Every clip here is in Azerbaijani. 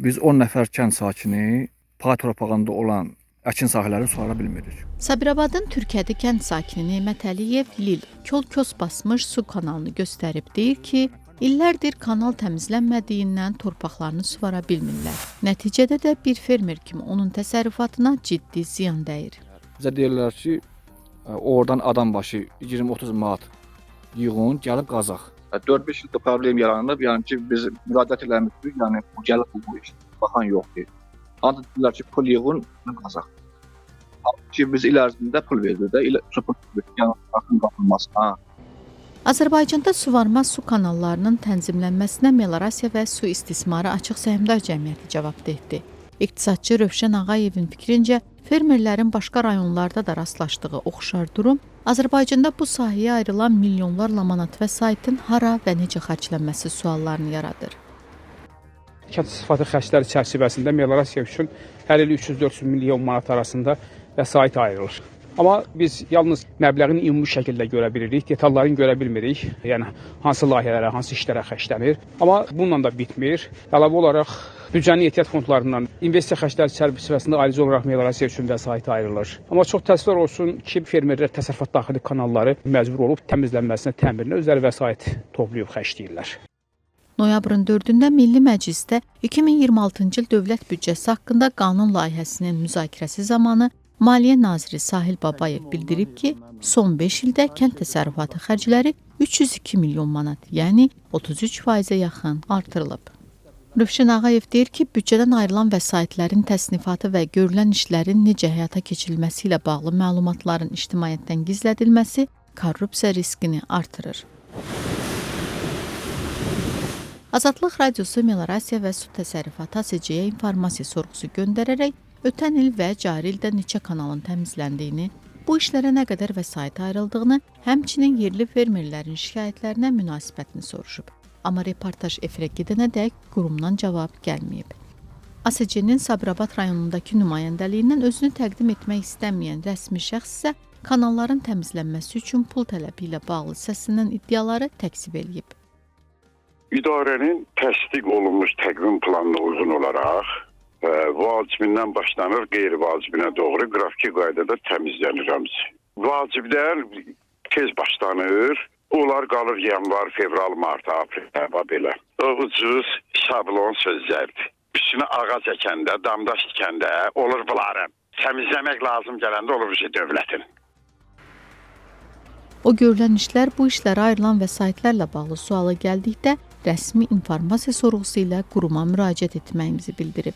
Biz 10 nəfər kənd sakini pay torpağında olan əkin sahələrini sugara bilmirik. Sabirabadın Türkiyədə kənd sakini Nemət Əliyev Lil kol-kos basmış su kanalını göstərib deyir ki, illərdir kanal təmizlənmədiyindən torpaqlarını suvara bilmirlər. Nəticədə də bir fermer kimi onun təsərrüfatına ciddi ziyan dəyir. Bizə deyirlər ki, oradan adam başı 20-30 manat yığın, gəlib qazaq. 4-5 ildə problem yaranıb, yəni ki, biz müraciət eləmişdik, yəni gəlib bu iş, baxan yoxdur. Ancaq deyirlər ki, pul yığın, qazaq. Ki, biz il ərzində pul verdik də, yəni baxın qapılmasına. Azərbaycanda suvarma su kanallarının tənzimlənməsinə Melorasiya və Su İstismarı Açıq Səhmdar Cəmiyyəti cavabdehdir. İqtisadçı Rövşən Ağayevin fikrincə, fermerlərin başqa rayonlarda da rastlaşdığı oxşar durum Azərbaycanda bu sahəyə ayrılan milyonlarla manat vəsaitin hara və necə xərclənməsi suallarını yaradır. Kənd istismarı xərcləri çərçivəsində Melorasiya üçün hər il 300-400 milyon manat arasında vəsait ayrılır. Amma biz yalnız məbləğini ümumi şəkildə görə bilirik, detallarını görə bilmirik. Yəni hansı layihələrə, hansı işlərə xərclənir. Amma bununla da bitmir. Əlavə olaraq büdcənin ehtiyat fondlarından investisiya xərcləri çərçivəsində ayrıca olaraq Melorasiya üçün vəsait ayrılır. Amma çox təəssüflər olsun ki, fermerlər təsərrüfat daxili kanalları məcbur olub təmizlənməsinə, təmirinə özləri vəsait toplayıb xərcləyirlər. Noyabrın 4-də Milli Məclisdə 2026-cı il dövlət büdcəsi haqqında qanun layihəsinin müzakirəsi zamanı Maliyyə naziri Sahil Babayev bildirib ki, son 5 ildə kənd təsərrüfatı xərcləri 302 milyon manat, yəni 33%-ə yaxın artırılıb. Rövşən Ağayev deyir ki, büdcədən ayrılan vəsaitlərin təsnifatı və görülən işlərin necə həyata keçirilməsi ilə bağlı məlumatların ictimaiyyətdən gizlədilməsi korrupsiya riskini artırır. Azadlıq Radiosu Melorasiya və Su Təsərrüfatı ASC-yə informasiya sorğusu göndərərək ötən il və cari ildə neçə kanalın təmizləndiyini, bu işlərə nə qədər vəsait ayrıldığını, həmçinin yerli fermerlərin şikayətlərinə münasibətini soruşub. Amma reportaj efirə gedənədək qurumdan cavab gəlməyib. ASC-nin Sabirabad rayonundakı nümayəndəliyindən özünü təqdim etmək istəməyən rəsmi şəxs isə kanalların təmizlənməsi üçün pul tələbi ilə bağlı səsindən iddiaları təkzib eləyib. İdarənin təsdiq olunmuş təqvim planına uyğun olaraq vacibindən başlanır qeyri-vacibinə doğru qrafiki qaydada təmizlənir hamısı. Vaciblər tez başlanır, onlar qalır yanvar, fevral, mart, aprel, belə. O ucuz şablon sözlərdir. Üstünə ağac əkəndə, damdaş tikəndə olur bunların. Təmizləmək lazım gələndə olur dövlətin. O görülən işlər bu işlərə ayrılan vəsaitlərlə bağlı suala gəldikdə rəsmi informasiya sorğusu ilə quruma müraciət etməyimizi bildirib.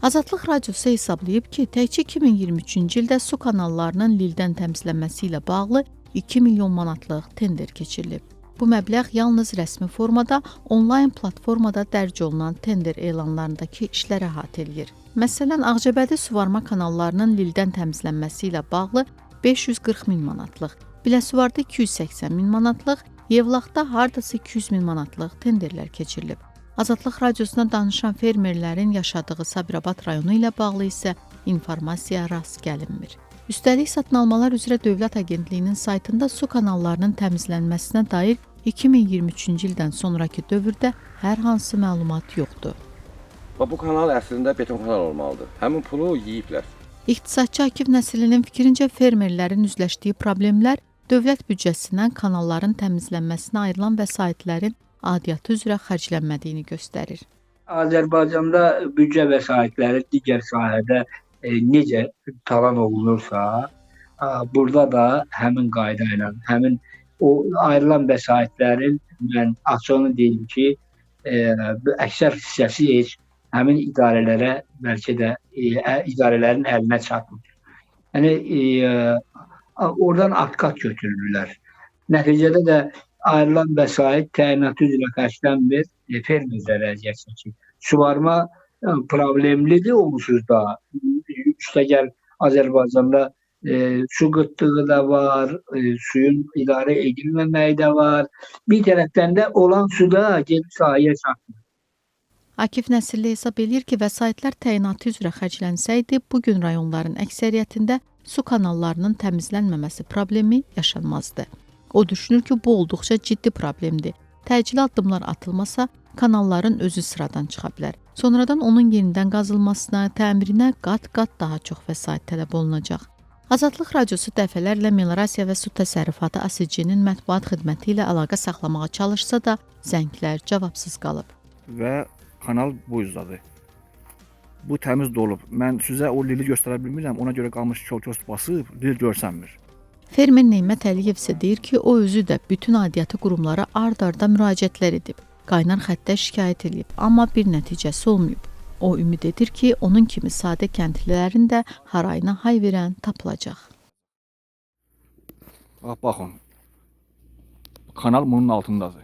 Azadlıq Radiosu hesablayıb ki, təkcə 2023-cü ildə su kanallarının lildən təmizlənməsi ilə bağlı 2 milyon manatlıq tender keçirilib. Bu məbləğ yalnız rəsmi formada, onlayn platformada dərc olunan tender elanlarındakı işlərə əhatə eləyir. Məsələn, Ağcabədi suvarma kanallarının lildən təmizlənməsi ilə bağlı 540 min manatlıq, Biləsuvarda 280 min manatlıq, Yevlaxda hardasa 200 min manatlıq tenderlər keçirilib. Azadlıq Radiosuna danışan fermerlərin yaşadığı Sabirabad rayonu ilə bağlı isə informasiya rast gəlinmir. Üstəlik, satın almalar üzrə Dövlət Agentliyinin saytında su kanallarının təmizlənməsinə dair 2023-cü ildən sonraki dövrdə hər hansı məlumat yoxdur. Bu kanal əslində beton kanal olmalıdır. Həmin pulu yeyiblər. İqtisadçı Akif Nəslinin fikrincə fermerlərin üzləşdiyi problemlər dövlət büdcəsindən kanalların təmizlənməsinə ayrılan vəsaitlərin aidiyyatı üzrə xərclənmədiyini göstərir. Azərbaycanda büdcə vəsaitləri digər sahədə necə talan olunursa, burada da həmin qayda ilə, həmin o ayrılan vəsaitlərin mən açığını deyim ki, əksər hissəsi heç həmin idarələrə, bəlkə də idarələrin əlinə çatmır. Yəni, oradan atqat götürürlər. Nəticədə də ayrılan vəsait təyinatı üzrə xərclənmir, fermerlər əziyyət çəkir. Suvarma problemlidir onsuz da. Üstəgəl Azərbaycanda su qıtlığı da var, suyun idarə edilməməyi də var. Bir tərəfdən də olan su da gedib sahəyə çatmır. Akif Nəsilli hesab edir ki, vəsaitlər təyinatı üzrə xərclənsəydi, bugün rayonların əksəriyyətində su kanallarının təmizlənməməsi problemi yaşanmazdı. O düşünür ki, bu olduqca ciddi problemdir təcili addımlar atılmasa, kanalların özü sıradan çıxa bilər. Sonradan onun yenidən qazılmasına, təmirinə qat-qat daha çox vəsait tələb olunacaq. Azadlıq Radiosu dəfələrlə Melorasiya və Su Təsərrüfatı ASC-nin mətbuat xidməti ilə əlaqə saxlamağa çalışsa da, zənglər cavabsız qalıb. Və kanal bu üzdadır. Bu təmiz dolub. Mən sizə o lili göstərə bilmirəm, ona görə qalmış kol-kos basıb, lil görsənmir. Fermer Neymət Əliyev isə deyir ki, o özü də bütün aidiyyatı qurumlara ard-arda müraciətlər edib. Qaynar xəttə şikayət edib, amma bir nəticəsi olmayıb. O ümid edir ki, onun kimi sadə kəndlilərin də harayına hay verən tapılacaq. Baxın, kanal bunun altındadır.